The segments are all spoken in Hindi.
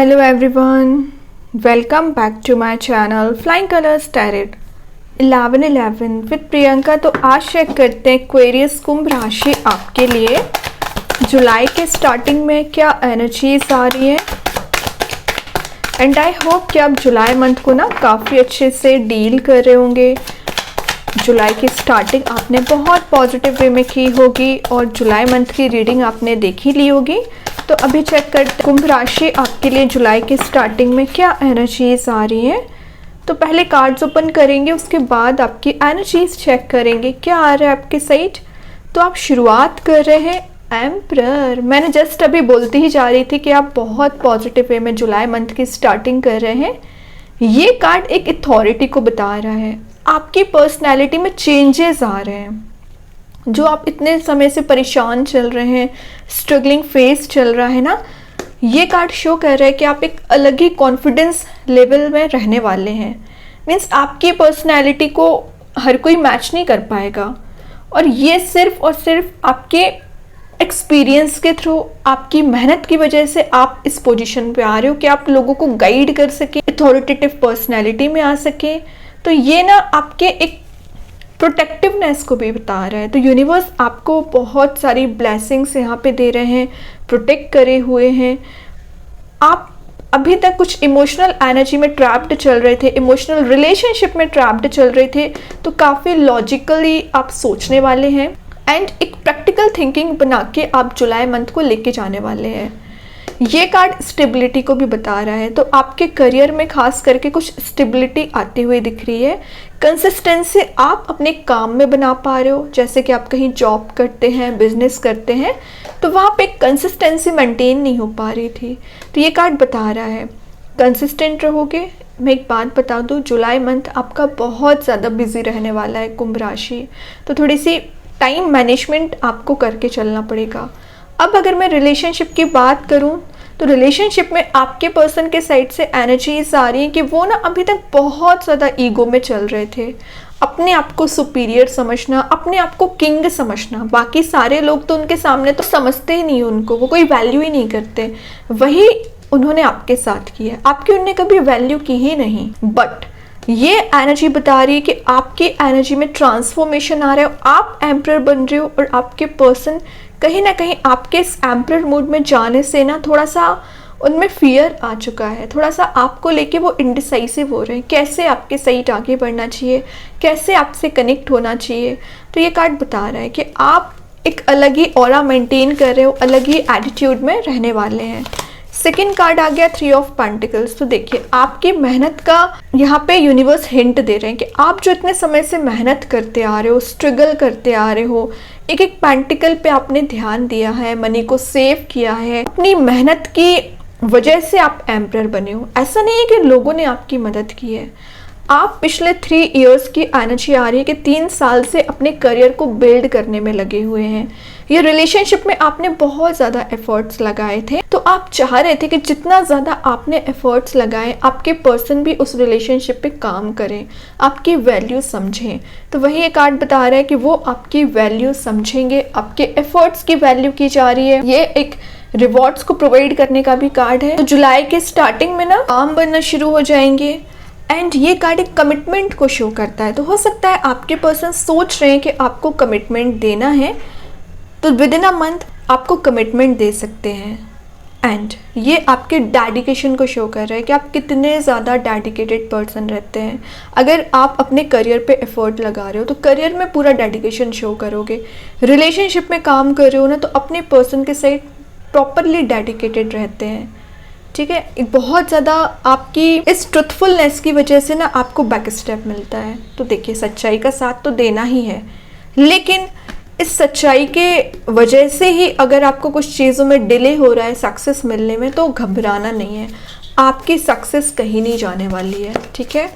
Hello everyone, welcome back to my channel Flying Colors Tarot 11/11 with Priyanka. तो आज चेक करते हैं एक्वेरियस कुंभ राशि आपके लिए जुलाई के स्टार्टिंग में क्या एनर्जीज आ रही है। एंड आई होप कि आप जुलाई मंथ को ना काफ़ी अच्छे से डील कर रहे होंगे। जुलाई की स्टार्टिंग आपने बहुत पॉजिटिव वे में की होगी और जुलाई मंथ की रीडिंग आपने देखी ली होगी। तो अभी चेक करते कुंभ राशि आपके लिए जुलाई की स्टार्टिंग में क्या एनर्जीज आ रही हैं। तो पहले कार्ड्स ओपन करेंगे, उसके बाद आपकी एनर्जीज चेक करेंगे क्या आ रहा है आपके साइड। तो आप शुरुआत कर रहे हैं एम्परर। मैंने जस्ट अभी बोलती ही जा रही थी कि आप बहुत पॉजिटिव वे में जुलाई मंथ की स्टार्टिंग कर रहे हैं। ये कार्ड एक अथॉरिटी को बता रहा है, आपकी पर्सनैलिटी में चेंजेस आ रहे हैं। जो आप इतने समय से परेशान चल रहे हैं, स्ट्रगलिंग फेस चल रहा है ना, ये कार्ड शो कर रहा है कि आप एक अलग ही कॉन्फिडेंस लेवल में रहने वाले हैं। मीन्स आपकी पर्सनैलिटी को हर कोई मैच नहीं कर पाएगा और ये सिर्फ और सिर्फ आपके एक्सपीरियंस के थ्रू, आपकी मेहनत की वजह से आप इस पोजीशन पे आ रहे हो कि आप लोगों को गाइड कर सके, अथॉरिटेटिव पर्सनैलिटी में आ सके। तो ये ना आपके एक प्रोटेक्टिवनेस को भी बता रहा है। तो यूनिवर्स आपको बहुत सारी ब्लेसिंग्स यहाँ पे दे रहे हैं, प्रोटेक्ट करे हुए हैं। आप अभी तक कुछ इमोशनल एनर्जी में ट्रैप्ड चल रहे थे, इमोशनल रिलेशनशिप में ट्रैप्ड चल रहे थे, तो काफ़ी लॉजिकली आप सोचने वाले हैं एंड एक प्रैक्टिकल थिंकिंग बना के आप जुलाई मंथ को लेके जाने वाले हैं। ये कार्ड स्टेबिलिटी को भी बता रहा है। तो आपके करियर में खास करके कुछ स्टेबिलिटी आती हुई दिख रही है। कंसिस्टेंसी आप अपने काम में बना पा रहे हो, जैसे कि आप कहीं जॉब करते हैं, बिजनेस करते हैं, तो वहाँ पे कंसिस्टेंसी मेंटेन नहीं हो पा रही थी। तो ये कार्ड बता रहा है कंसिस्टेंट रहोगे। मैं एक बात बता दूँ, जुलाई मंथ आपका बहुत ज़्यादा बिजी रहने वाला है कुंभ राशि। तो थोड़ी सी टाइम मैनेजमेंट आपको करके चलना पड़ेगा। अब अगर मैं रिलेशनशिप की बात करूं तो रिलेशनशिप में आपके पर्सन के साइड से एनर्जीज आ रही है कि वो ना अभी तक बहुत ज़्यादा ईगो में चल रहे थे, अपने आप को सुपीरियर समझना, अपने आप को किंग समझना। बाकी सारे लोग तो उनके सामने तो समझते ही नहीं, उनको वो कोई वैल्यू ही नहीं करते। वही उन्होंने आपके साथ किया, आपकी उन्होंने कभी वैल्यू की ही नहीं। बट ये एनर्जी बता रही है कि आपकी एनर्जी में ट्रांसफॉर्मेशन आ रहा है, आप एम्परर बन रहे हो और आपके पर्सन कहीं ना कहीं आपके इस एम्परर मूड में जाने से ना थोड़ा सा उनमें फियर आ चुका है, थोड़ा सा आपको लेके वो इंडिसाइसिव हो रहे हैं, कैसे आपके साइड आगे बढ़ना चाहिए, कैसे आपसे कनेक्ट होना चाहिए। तो ये कार्ड बता रहा है कि आप एक अलग ही ऑरा मेंटेन कर रहे हो, अलग ही एटीट्यूड में रहने वाले हैं। सेकेंड कार्ड आ गया 3 ऑफ पेंटिकल्स। तो देखिए आपकी मेहनत का यहाँ पे यूनिवर्स हिंट दे रहे हैं कि आप जो इतने समय से मेहनत करते आ रहे हो, स्ट्रगल करते आ रहे हो, एक एक पेंटिकल पे आपने ध्यान दिया है, मनी को सेव किया है, अपनी मेहनत की वजह से आप एम्परर बने हो। ऐसा नहीं है कि लोगों ने आपकी मदद की है। आप पिछले 3 इयर्स की एनर्जी आ रही है कि 3 साल से अपने करियर को बिल्ड करने में लगे हुए हैं। ये रिलेशनशिप में आपने बहुत ज़्यादा एफर्ट्स लगाए थे, तो आप चाह रहे थे कि जितना ज़्यादा आपने एफर्ट्स लगाए, आपके पर्सन भी उस रिलेशनशिप पे काम करें, आपकी वैल्यू समझें। तो वही एक कार्ड बता रहा है कि वो आपकी वैल्यू समझेंगे, आपके एफर्ट्स की वैल्यू की जा रही है। ये एक रिवॉर्ड्स को प्रोवाइड करने का भी कार्ड है। तो जुलाई के स्टार्टिंग में ना काम बनना शुरू हो जाएंगे एंड ये कार्ड एक कमिटमेंट को शो करता है। तो हो सकता है आपके पर्सन सोच रहे हैं कि आपको कमिटमेंट देना है, तो विद इन अ मंथ आपको कमिटमेंट दे सकते हैं। एंड ये आपके डेडिकेशन को शो कर रहा है कि आप कितने ज़्यादा डेडिकेटेड पर्सन रहते हैं। अगर आप अपने करियर पे एफर्ट लगा रहे हो तो करियर में पूरा डेडिकेशन शो करोगे। रिलेशनशिप में काम कर रहे हो ना, तो अपने पर्सन के साथ प्रॉपरली डेडिकेटेड रहते हैं। ठीक है, बहुत ज़्यादा आपकी इस ट्रुथफुलनेस की वजह से ना आपको बैक स्टेप मिलता है। तो देखिए सच्चाई का साथ तो देना ही है, लेकिन इस सच्चाई के वजह से ही अगर आपको कुछ चीज़ों में डिले हो रहा है सक्सेस मिलने में, तो घबराना नहीं है, आपकी सक्सेस कहीं नहीं जाने वाली है। ठीक है,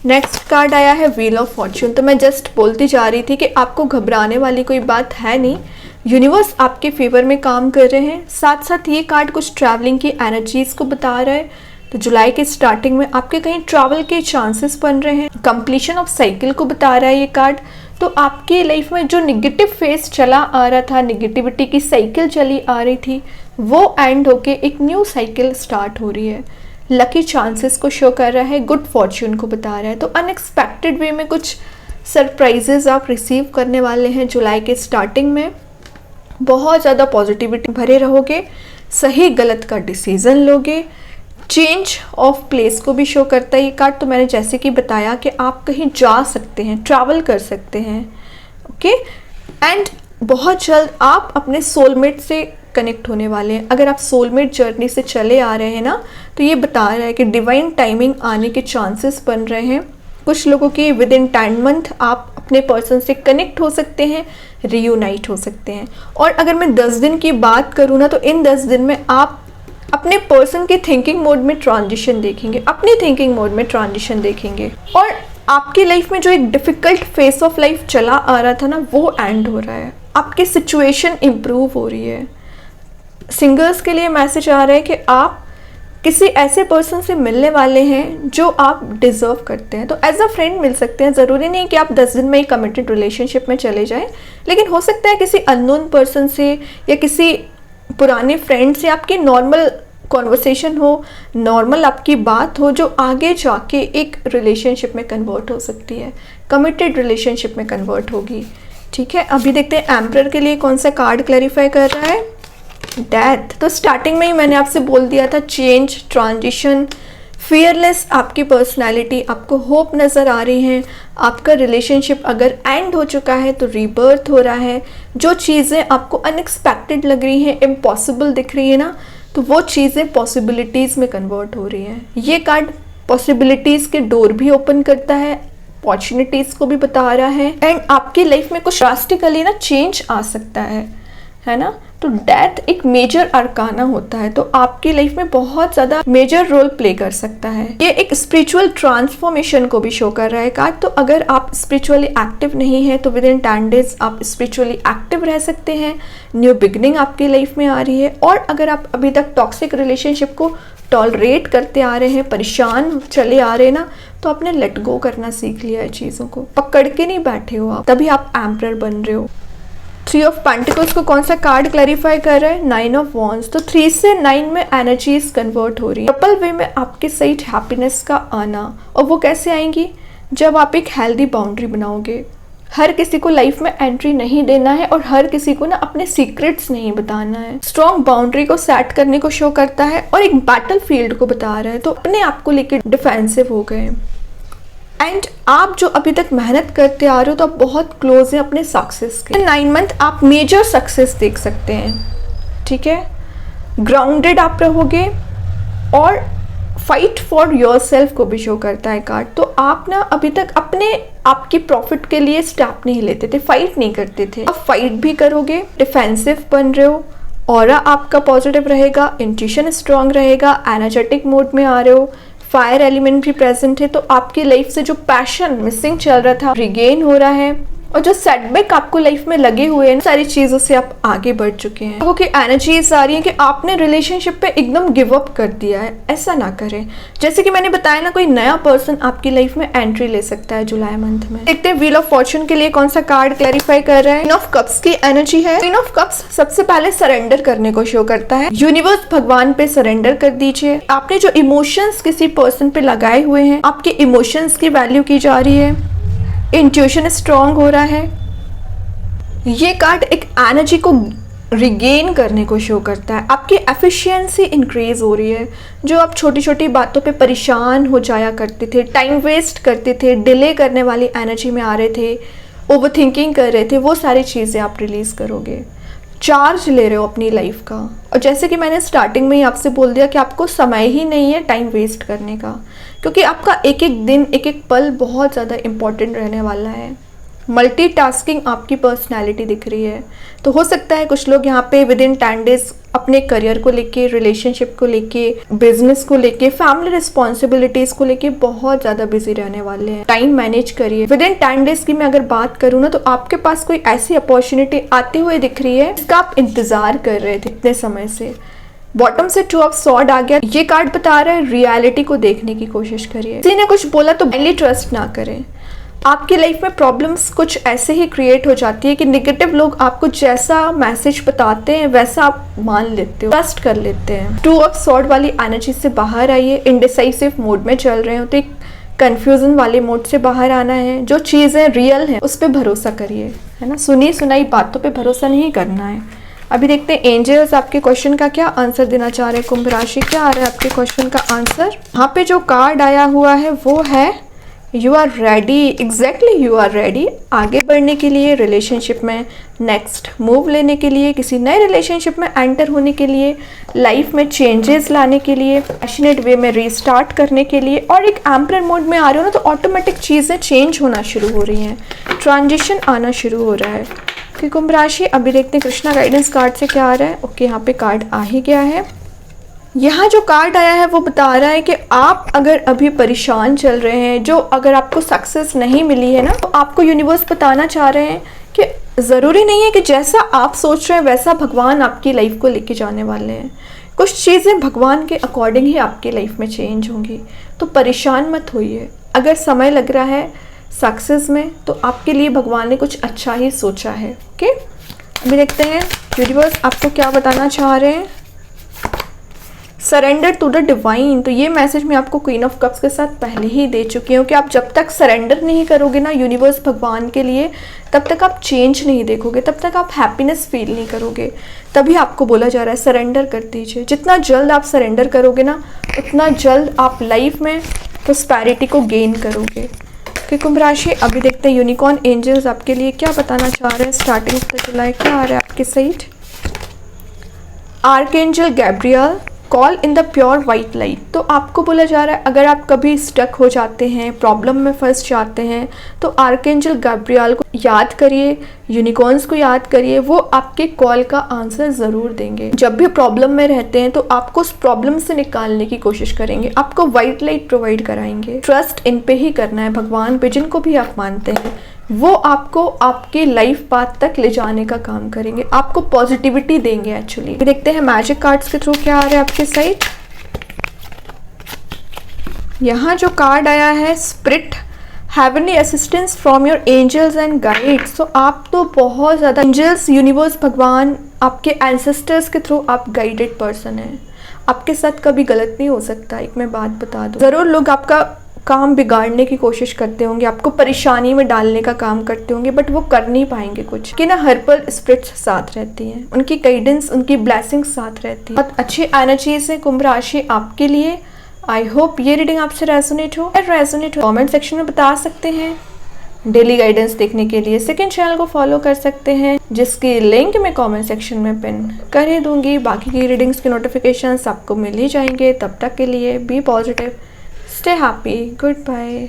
नेक्स्ट कार्ड आया है व्हील ऑफ फॉर्च्यून। तो मैं जस्ट बोलती जा रही थी कि आपको घबराने वाली कोई बात है नहीं, यूनिवर्स आपके फेवर में काम कर रहे हैं। साथ साथ ये कार्ड कुछ ट्रैवलिंग की एनर्जीज को बता रहा है। तो जुलाई के स्टार्टिंग में आपके कहीं ट्रैवल के चांसेस बन रहे हैं। कंप्लीशन ऑफ साइकिल को बता रहा है ये कार्ड। तो आपकी लाइफ में जो निगेटिव फेस चला आ रहा था, निगेटिविटी की साइकिल चली आ रही थी, वो एंड होके एक न्यू साइकिल स्टार्ट हो रही है। लकी चांसेस को शो कर रहा है, गुड फॉर्च्यून को बता रहा है। तो अनएक्सपेक्टेड वे में कुछ सरप्राइजेज आप रिसीव करने वाले हैं जुलाई के स्टार्टिंग में। बहुत ज़्यादा पॉजिटिविटी भरे रहोगे, सही गलत का डिसीज़न लोगे। चेंज ऑफ प्लेस को भी शो करता है ये कार्ड। तो मैंने जैसे कि बताया कि आप कहीं जा सकते हैं, ट्रैवल कर सकते हैं, ओके। एंड बहुत जल्द आप अपने सोलमेट से कनेक्ट होने वाले हैं। अगर आप सोलमेट जर्नी से चले आ रहे हैं ना, तो ये बता रहा है कि डिवाइन टाइमिंग आने के चांसेस बन रहे हैं। कुछ लोगों की विद इन 10 मंथ आप अपने पर्सन से कनेक्ट हो सकते हैं, रियूनाइट हो सकते हैं। और अगर मैं 10 दिन की बात करूँ ना, तो इन 10 दिन में आप अपने पर्सन के थिंकिंग मोड में ट्रांजिशन देखेंगे, अपनी थिंकिंग मोड में ट्रांजिशन देखेंगे। और आपकी लाइफ में जो एक डिफ़िकल्ट फेस ऑफ लाइफ चला आ रहा था ना, वो एंड हो रहा है। आपकी सिचुएशन इम्प्रूव हो रही है। सिंगर्स के लिए मैसेज आ रहा है कि आप किसी ऐसे पर्सन से मिलने वाले हैं जो आप डिज़र्व करते हैं। तो एज अ फ्रेंड मिल सकते हैं, ज़रूरी नहीं कि आप 10 दिन में ही कमिटेड रिलेशनशिप में चले जाएं, लेकिन हो सकता है किसी अननोन पर्सन से या किसी पुराने फ्रेंड से आपकी नॉर्मल कॉन्वर्सेशन हो, नॉर्मल आपकी बात हो, जो आगे जाके एक रिलेशनशिप में कन्वर्ट हो सकती है, कमिटेड रिलेशनशिप में कन्वर्ट होगी। ठीक है, अभी देखते हैं एम्परर के लिए कौन सा कार्ड क्लैरिफाई कर रहा है। डेथ। तो स्टार्टिंग में ही मैंने आपसे बोल दिया था, चेंज, ट्रांजिशन, फियरलेस आपकी पर्सनालिटी, आपको होप नज़र आ रही है। आपका रिलेशनशिप अगर एंड हो चुका है तो रीबर्थ हो रहा है। जो चीज़ें आपको अनएक्सपेक्टेड लग रही हैं, इम्पॉसिबल दिख रही है ना, तो वो चीज़ें पॉसिबिलिटीज़ में कन्वर्ट हो रही हैं। ये कार्ड पॉसिबिलिटीज़ के डोर भी ओपन करता है, अपॉर्चुनिटीज़ को भी बता रहा है। एंड आपकी लाइफ में कुछ ड्रास्टिकली ना चेंज आ सकता है ना। तो डेथ एक मेजर अरकाना होता है, तो आपकी लाइफ में बहुत ज़्यादा मेजर रोल प्ले कर सकता है। ये एक स्पिरिचुअल ट्रांसफॉर्मेशन को भी शो कर रहा है कार्ड। तो अगर आप स्पिरिचुअली एक्टिव नहीं है तो विद इन 10 डेज आप स्पिरिचुअली एक्टिव रह सकते हैं। न्यू बिगनिंग आपकी लाइफ में आ रही है। और अगर आप अभी तक टॉक्सिक रिलेशनशिप को टॉलरेट करते आ रहे हैं, परेशान चले आ रहे हैं ना, तो आपने लेट गो करना सीख लिया है चीज़ों को, पकड़ के नहीं बैठे हो आप, तभी आप एम्परर बन रहे हो। 3 ऑफ पेंटिकल्स को कौन सा कार्ड क्लैरिफाई कर रहा है? 9 ऑफ वॉन्ड्स। तो 3 से 9 में एनर्जीज कन्वर्ट हो रही है। ट्रिपल वे में आपके सही हैप्पीनेस का आना, और वो कैसे आएंगी? जब आप एक हेल्दी बाउंड्री बनाओगे। हर किसी को लाइफ में एंट्री नहीं देना है और हर किसी को ना अपने सीक्रेट्स नहीं बताना है। स्ट्रॉन्ग बाउंड्री को सेट करने को शो करता है और एक बैटल फील्ड को बता रहा है। तो अपने आप को लेकर डिफेंसिव हो गए। एंड आप जो अभी तक मेहनत करते आ रहे हो, तो आप बहुत क्लोज हैं अपने सक्सेस के। 9 मंथ आप मेजर सक्सेस देख सकते हैं। ठीक है, ग्राउंडेड आप रहोगे और फाइट फॉर योर सेल्फ को भी शो करता है कार्ड। तो आप ना अभी तक अपने आपकी प्रॉफिट के लिए स्टेप नहीं लेते थे, फाइट नहीं करते थे। आप फाइट भी करोगे, डिफेंसिव बन रहे हो, ऑरा आपका पॉजिटिव रहेगा, इंट्यूशन स्ट्रांग रहेगा, एनर्जेटिक मोड में आ रहे हो, फायर एलिमेंट भी प्रेजेंट है। तो आपकी लाइफ से जो पैशन मिसिंग चल रहा था, रिगेन हो रहा है। और जो सेटबैक आपको लाइफ में लगे हुए हैं, सारी चीज़ों से आप आगे बढ़ चुके हैं। लोगों की एनर्जीज आ रही है कि आपने रिलेशनशिप पे एकदम गिव अप कर दिया है। ऐसा ना करें। जैसे कि मैंने बताया ना, कोई नया पर्सन आपकी लाइफ में एंट्री ले सकता है जुलाई मंथ में। देखते हैं व्हील ऑफ फॉर्च्यून के लिए कौन सा कार्ड क्लैरिफाई कर रहा है। क्वीन ऑफ कप्स की एनर्जी है। क्वीन ऑफ कप्स सबसे पहले सरेंडर करने को शो करता है। यूनिवर्स, भगवान पे सरेंडर कर दीजिए। आपने जो इमोशंस किसी पर्सन पे लगाए हुए हैं, आपके इमोशंस की वैल्यू की जा रही है। इंट्यूशन स्ट्रांग हो रहा है। ये कार्ड एक एनर्जी को रिगेन करने को शो करता है। आपकी एफिशिएंसी इंक्रीज हो रही है। जो आप छोटी छोटी बातों पे परेशान हो जाया करते थे, टाइम वेस्ट करते थे, डिले करने वाली एनर्जी में आ रहे थे, ओवर थिंकिंग कर रहे थे, वो सारी चीज़ें आप रिलीज़ करोगे। चार्ज ले रहे हो अपनी लाइफ का। और जैसे कि मैंने स्टार्टिंग में ही आपसे बोल दिया कि आपको समय ही नहीं है टाइम वेस्ट करने का, क्योंकि आपका एक एक दिन, एक एक पल बहुत ज़्यादा इम्पोर्टेंट रहने वाला है। मल्टीटास्किंग आपकी पर्सनालिटी दिख रही है। तो हो सकता है कुछ लोग यहाँ पे विद इन 10 डेज अपने करियर को लेके, रिलेशनशिप को लेके, बिजनेस को लेके, फैमिली रिस्पॉन्सिबिलिटीज़ को लेके बहुत ज़्यादा बिजी रहने वाले हैं। टाइम मैनेज करिए। विद इन 10 डेज की मैं अगर बात करूँ ना, तो आपके पास कोई ऐसी अपॉर्चुनिटी आते हुए दिख रही है जिसका आप इंतज़ार कर रहे थे इतने समय से। बॉटम से 2 ऑफ स्वॉर्ड आ गया। ये कार्ड बता रहा है रियलिटी को देखने की कोशिश करिए। किसी ने कुछ बोला तो ब्लाइंडली ट्रस्ट ना करें। आपकी लाइफ में प्रॉब्लम्स कुछ ऐसे ही क्रिएट हो जाती है कि नेगेटिव लोग आपको जैसा मैसेज बताते हैं वैसा आप मान लेते हो, ट्रस्ट कर लेते हैं। 2 ऑफ सॉर्ड वाली एनर्जी से बाहर आइए। इनडिसाइसिव मोड में चल रहे हो तो एक कन्फ्यूजन वाले मोड से बाहर आना है। जो चीज़ें रियल हैं उस पर भरोसा करिए, है ना। सुनी सुनाई बातों पे भरोसा नहीं करना है। अभी देखते हैं एंजल्स आपके क्वेश्चन का क्या आंसर देना चाह रहे हैं। कुंभ राशि, क्या आ रहा है आपके क्वेश्चन का आंसर। यहाँ पे जो कार्ड आया हुआ है वो है you are ready. Exactly you are ready आगे बढ़ने के लिए, रिलेशनशिप में नेक्स्ट मूव लेने के लिए, किसी नए रिलेशनशिप में एंटर होने के लिए, लाइफ में चेंजेस लाने के लिए, पैशनेट वे में रीस्टार्ट करने के लिए। और एक एम्परर मोड में आ रहे हो ना तो ऑटोमेटिक चीज़ें चेंज होना शुरू हो रही हैं, ट्रांजिशन आना शुरू हो रहा है कि कुंभ राशि। अभी देखते हैं कृष्णा गाइडेंस कार्ड से क्या आ रहा है। ओके, यहाँ पे कार्ड आ ही गया है। यहाँ जो कार्ड आया है वो बता रहा है कि आप अगर अभी परेशान चल रहे हैं, जो अगर आपको सक्सेस नहीं मिली है ना, तो आपको यूनिवर्स बताना चाह रहे हैं कि ज़रूरी नहीं है कि जैसा आप सोच रहे हैं वैसा भगवान आपकी लाइफ को लेके जाने वाले हैं। कुछ चीज़ें भगवान के अकॉर्डिंग ही आपकी लाइफ में चेंज होंगी, तो परेशान मत होइए। अगर समय लग रहा है सक्सेस में तो आपके लिए भगवान ने कुछ अच्छा ही सोचा है। ओके, अभी देखते हैं यूनिवर्स आपको क्या बताना चाह रहे हैं। Surrender to the divine. तो ये मैसेज मैं आपको क्वीन ऑफ कप्स के साथ पहले ही दे चुकी हूँ कि आप जब तक सरेंडर नहीं करोगे ना यूनिवर्स भगवान के लिए, तब तक आप चेंज नहीं देखोगे, तब तक आप हैप्पीनेस फील नहीं करोगे। तभी आपको बोला जा रहा है सरेंडर कर दीजिए। जितना जल्द आप सरेंडर करोगे ना उतना जल्द आप लाइफ में प्रॉस्पेरिटी को गेन करोगे। कि कुंभ राशि, अभी देखते हैं यूनिकॉर्न एंजल्स आपके लिए क्या बताना चाह रहे हैं। स्टार्टिंग ऑफ द जुलाई क्या आ रहा है आपके side. Archangel Gabriel, call in the pure white light. तो आपको बोला जा रहा है अगर आप कभी स्टक हो जाते हैं, प्रॉब्लम में फंस जाते हैं, तो आर्कएंजल गैब्रियल को याद करिए, यूनिकॉर्न्स को याद करिए, वो आपके कॉल का आंसर ज़रूर देंगे। जब भी प्रॉब्लम में रहते हैं तो आपको उस प्रॉब्लम से निकालने की कोशिश करेंगे, आपको वाइट लाइट प्रोवाइड कराएंगे। ट्रस्ट इन पे ही करना है, भगवान पे जिनको भी आप मानते हैं वो आपको आपके लाइफ पाथ तक ले जाने का काम करेंगे, आपको पॉजिटिविटी देंगे। एक्चुअली देखते हैं मैजिक कार्ड्स के थ्रू क्या आ रहा है आपके साइड। यहाँ जो कार्ड आया है spirit heavenly assistance from your angels and guides. तो आप तो बहुत ज़्यादा एंजल्स, यूनिवर्स, भगवान, आपके एंसेस्टर्स के थ्रू आप गाइडेड पर्सन हैं। आपके साथ कभी गलत नहीं हो सकता। एक मैं बात बता दूँ, ज़रूर लोग आपका काम बिगाड़ने की कोशिश करते होंगे, आपको परेशानी में डालने का काम करते होंगे, बट वो कर नहीं पाएंगे कुछ कि ना हर पल स्पिरिट्स साथ रहती हैं, उनकी गाइडेंस, उनकी ब्लेसिंग्स साथ रहती है। बहुत अच्छी एनर्जीज है कुंभ राशि आपके लिए। आई होप ये रीडिंग आपसे रेजोनेट हो। कमेंट सेक्शन में बता सकते हैं। डेली गाइडेंस देखने के लिए सेकंड चैनल को फॉलो कर सकते हैं, जिसकी लिंक मैं कमेंट सेक्शन में पिन कर ही दूंगी। बाकी की रीडिंग्स के नोटिफिकेशंस आपको मिल ही जाएंगे। तब तक के लिए be positive, stay happy, goodbye।